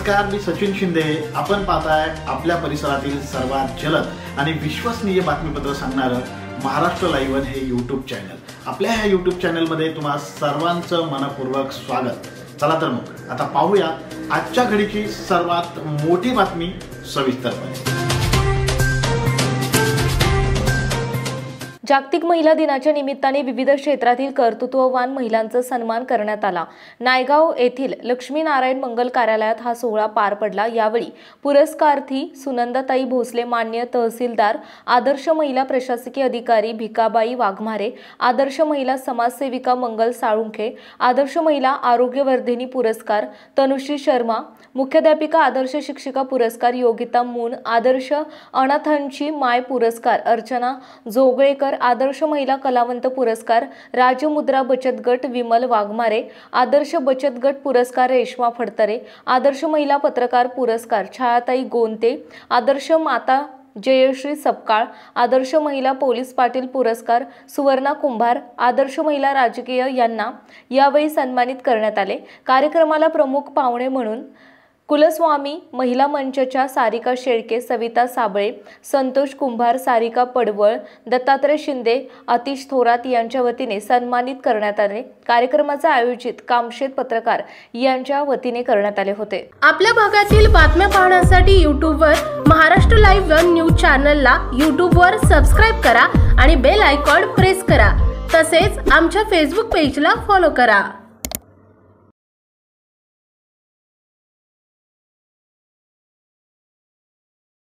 नमस्कार, मी सचिन शिंदे। आपण पाहताय आपल्या परिसरातील सर्वात जलद आणि विश्वसनीय बातमीपत्र सांगणारं महाराष्ट्र लाईव्ह हे यूट्यूब चॅनल। आपल्या ह्या यूट्यूब चॅनलमध्ये तुम्हा सर्वांचं मनपूर्वक स्वागत। चला तर मग आता पाहूया आजच्या घडीची सर्वात मोठी बातमी सविस्तरपणे। जागतिक महिला दिनाच्या निमित्ताने विविध क्षेत्रातील कर्तृत्ववान महिलांचा सन्मान करण्यात आला। नायगाव येथील लक्ष्मीनारायण मंगल कार्यालयात हा सोहळा पार पडला। यावेळी पुरस्कारार्थी सुनंदाताई भोसले, मान्य तहसीलदार, आदर्श महिला प्रशासकीय अधिकारी भिकाबाई वाघमारे, आदर्श महिला समाजसेविका मंगल साळुंखे, आदर्श महिला आरोग्यवर्धिनी पुरस्कार तनुश्री शर्मा, मुख्याध्यापिका आदर्श शिक्षिका पुरस्कार योगिता मून, आदर्श अनाथांची माय पुरस्कार अर्चना जोगळेकर, आदर्श महिला कलावंत पुरस्कार राजमुद्रा बचत गट विमल वाघमारे, आदर्श बचत गट पुरस्कार रेश्मा फडतरे, आदर्श महिला पत्रकार पुरस्कार छायाताई गोंते, आदर्श माता जयश्री सपकाळ, आदर्श महिला पोलीस पाटील पुरस्कार सुवर्णा कुंभार, आदर्श महिला राजकीय यांना यावेळी सन्मानित करण्यात आले। कार्यक्रमाला प्रमुख पाहुणे म्हणून कुलस्वामी महिला मंचच्या सारिका शेळके, सविता साबळे, संतोष कुंभार, सारिका पडवळ, दत्तात्रय शिंदे, अतिश थोरात यांच्या वतीने सन्मानित करण्यात आले। कार्यक्रमाचे आयोजित कामशेत पत्रकार यांच्या वतीने करण्यात आले होते। आपल्या भागातील बातम्या पाहण्यासाठी यूट्यूबवर महाराष्ट्र लाईव्ह न्यूज चॅनलला यूट्यूबवर सबस्क्राइब करा आणि बेल आयकॉन प्रेस करा। तसेच आमच्या फेसबुक पेजला फॉलो करा।